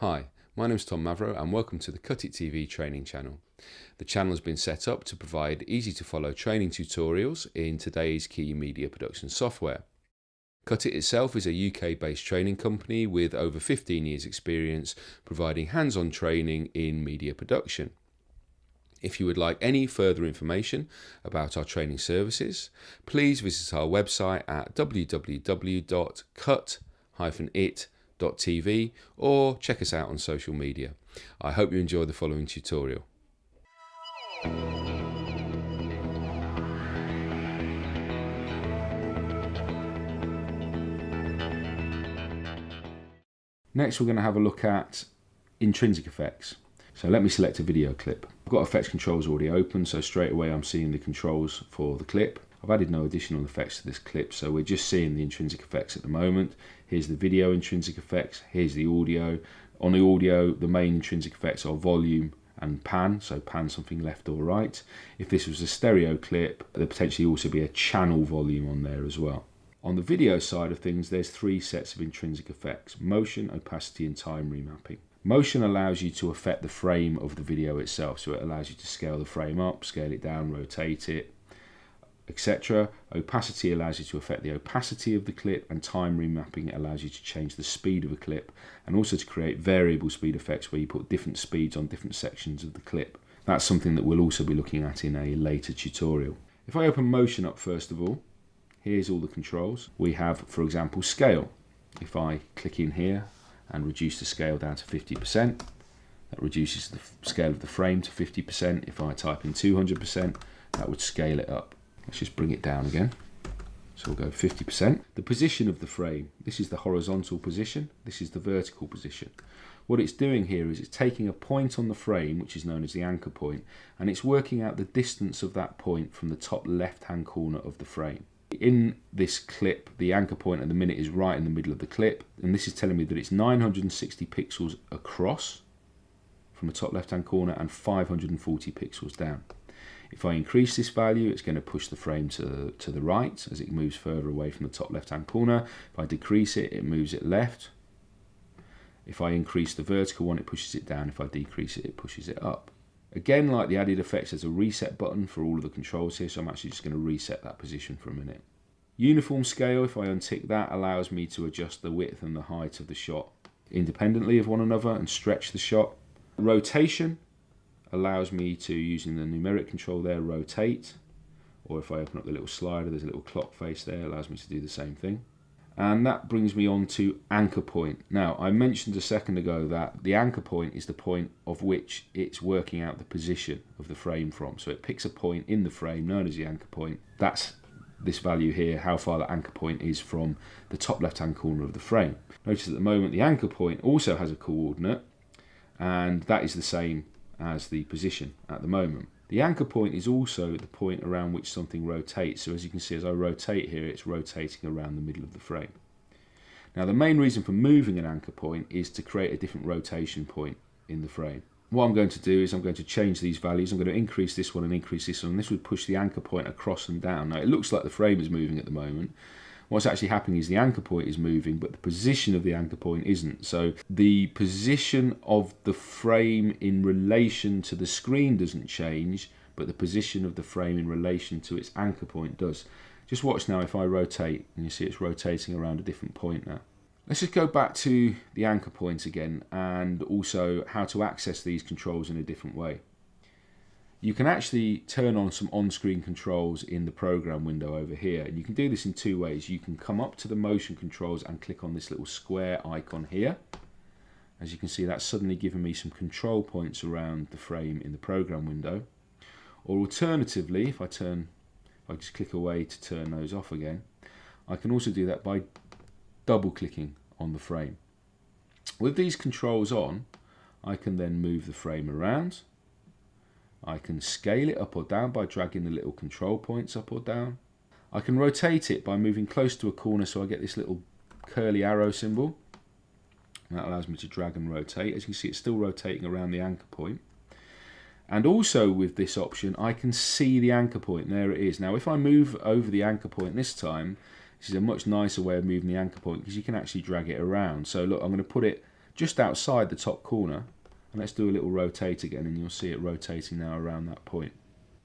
Hi, my name is Tom Mavro and welcome to the Cut It TV training channel. The channel has been set up to provide easy to follow training tutorials in today's key media production software. Cut It itself is a UK based training company with over 15 years experience providing hands-on training in media production. If you would like any further information about our training services, please visit our website at www.cut-it.tv or check us out on social media. I hope you enjoy the following tutorial. Next we're going to have a look at intrinsic effects. So let me select a video clip. I've got effects controls already open, so straight away I'm seeing the controls for the clip. I've added no additional effects to this clip, so we're just seeing the intrinsic effects at the moment. Here's the video intrinsic effects, here's the audio. On the audio, the main intrinsic effects are volume and pan, so pan something left or right. If this was a stereo clip, there'd potentially also be a channel volume on there as well. On the video side of things, there's three sets of intrinsic effects: motion, opacity and time remapping. Motion allows you to affect the frame of the video itself, so it allows you to scale the frame up, scale it down, rotate it, etc. Opacity allows you to affect the opacity of the clip, and time remapping allows you to change the speed of a clip and also to create variable speed effects where you put different speeds on different sections of the clip. That's something that we'll also be looking at in a later tutorial. If I open motion up first of all, here's all the controls. We have, for example, scale. If I click in here and reduce the scale down to 50%, that reduces the scale of the frame to 50%. If I type in 200%, that would scale it up. Let's just bring it down again. So we'll go 50%. The position of the frame, this is the horizontal position, this is the vertical position. What it's doing here is it's taking a point on the frame, which is known as the anchor point, and it's working out the distance of that point from the top left-hand corner of the frame. In this clip, the anchor point at the minute is right in the middle of the clip, and this is telling me that it's 960 pixels across from the top left-hand corner and 540 pixels down. If I increase this value, it's going to push the frame to the right as it moves further away from the top left-hand corner. If I decrease it, it moves it left. If I increase the vertical one, it pushes it down. If I decrease it, it pushes it up. Again, like the added effects, there's a reset button for all of the controls here, so I'm actually just going to reset that position for a minute. Uniform scale, if I untick that, allows me to adjust the width and the height of the shot independently of one another and stretch the shot. Rotation allows me to, using the numeric control there, rotate, or if I open up the little slider, there's a little clock face there, allows me to do the same thing. And that brings me on to anchor point. Now, I mentioned a second ago that the anchor point is the point of which it's working out the position of the frame from. So it picks a point in the frame known as the anchor point. That's this value here, how far the anchor point is from the top left-hand corner of the frame. Notice at the moment the anchor point also has a coordinate, and that is the same as the position at the moment. The anchor point is also the point around which something rotates. So as you can see, as I rotate here, it's rotating around the middle of the frame. Now the main reason for moving an anchor point is to create a different rotation point in the frame. What I'm going to do is I'm going to change these values. I'm going to increase this one and increase this one, and this would push the anchor point across and down. Now it looks like the frame is moving at the moment. What's actually happening is the anchor point is moving, but the position of the anchor point isn't. So the position of the frame in relation to the screen doesn't change, but the position of the frame in relation to its anchor point does. Just watch now if I rotate, and you see it's rotating around a different point now. Let's just go back to the anchor point again, and also how to access these controls in a different way. You can actually turn on some on-screen controls in the program window over here, and you can do this in two ways. You can come up to the motion controls and click on this little square icon here. As you can see, that's suddenly given me some control points around the frame in the program window. Or alternatively, if I just click away to turn those off again, I can also do that by double-clicking on the frame. With these controls on, I can then move the frame around. I can scale it up or down by dragging the little control points up or down. I can rotate it by moving close to a corner, so I get this little curly arrow symbol. And that allows me to drag and rotate. As you can see, it's still rotating around the anchor point. And also with this option, I can see the anchor point. There it is. Now if I move over the anchor point this time, this is a much nicer way of moving the anchor point because you can actually drag it around. So look, I'm going to put it just outside the top corner. And let's do a little rotate again, and you'll see it rotating now around that point.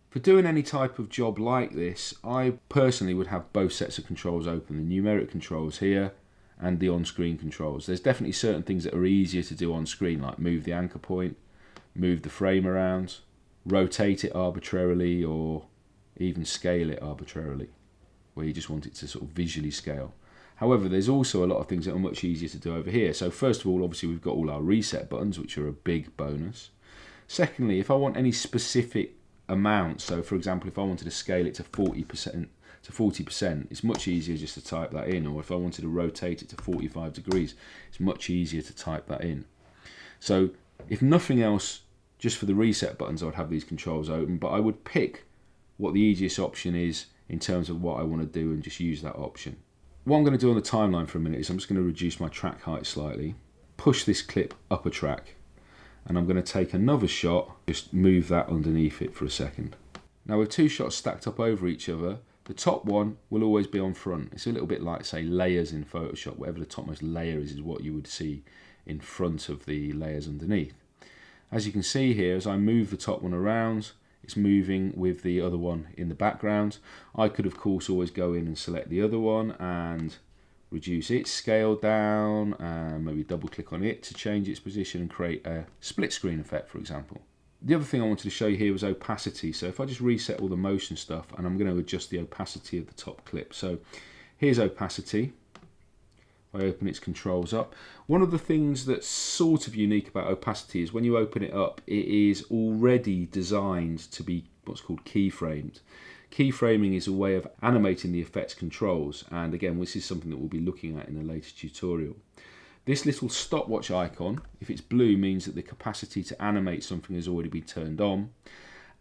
For doing any type of job like this, I personally would have both sets of controls open, the numeric controls here and the on-screen controls. There's definitely certain things that are easier to do on screen, like move the anchor point, move the frame around, rotate it arbitrarily, or even scale it arbitrarily, where you just want it to sort of visually scale. However, there's also a lot of things that are much easier to do over here. So first of all, obviously we've got all our reset buttons, which are a big bonus. Secondly, if I want any specific amount, so for example, if I wanted to scale it to 40%, it's much easier just to type that in. Or if I wanted to rotate it to 45 degrees, it's much easier to type that in. So if nothing else, just for the reset buttons, I would have these controls open, but I would pick what the easiest option is in terms of what I want to do and just use that option. What I'm going to do on the timeline for a minute is I'm just going to reduce my track height slightly, push this clip up a track, and I'm going to take another shot, just move that underneath it for a second. Now with two shots stacked up over each other, the top one will always be on front. It's a little bit like, say, layers in Photoshop. Whatever the topmost layer is what you would see in front of the layers underneath. As you can see here, as I move the top one around, it's moving with the other one in the background. I could, of course, always go in and select the other one and reduce its scale down, and maybe double click on it to change its position and create a split screen effect, for example. The other thing I wanted to show you here was opacity. So if I just reset all the motion stuff, and I'm going to adjust the opacity of the top clip. So here's opacity. I open its controls up. One of the things that's sort of unique about opacity is when you open it up, it is already designed to be what's called keyframed. Keyframing is a way of animating the effects controls, and again, this is something that we'll be looking at in a later tutorial. This little stopwatch icon, if it's blue, means that the capacity to animate something has already been turned on,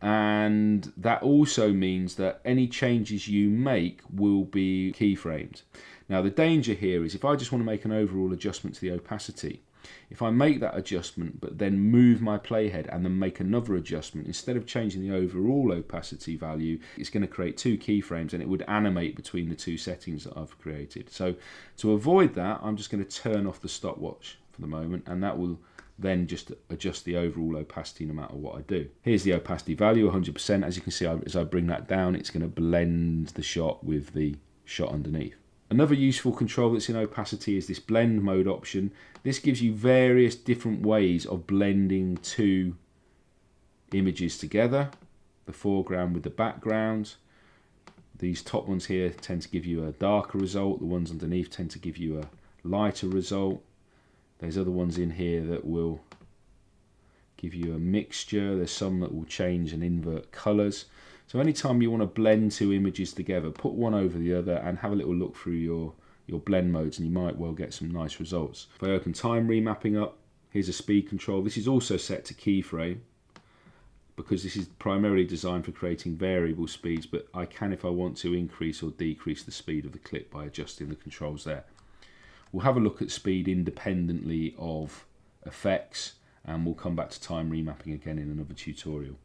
and that also means that any changes you make will be keyframed. Now the danger here is if I just want to make an overall adjustment to the opacity, if I make that adjustment but then move my playhead and then make another adjustment, instead of changing the overall opacity value, it's going to create two keyframes and it would animate between the two settings that I've created. So to avoid that, I'm just going to turn off the stopwatch for the moment, and that will then just adjust the overall opacity no matter what I do. Here's the opacity value, 100%. As you can see, as I bring that down, it's going to blend the shot with the shot underneath. Another useful control that's in opacity is this blend mode option. This gives you various different ways of blending two images together, the foreground with the background. These top ones here tend to give you a darker result, the ones underneath tend to give you a lighter result. There's other ones in here that will give you a mixture. There's some that will change and invert colours. So anytime you want to blend two images together, put one over the other and have a little look through your blend modes, and you might well get some nice results. If I open time remapping up, here's a speed control. This is also set to keyframe because this is primarily designed for creating variable speeds, but I can, if I want to, increase or decrease the speed of the clip by adjusting the controls there. We'll have a look at speed independently of effects, and we'll come back to time remapping again in another tutorial.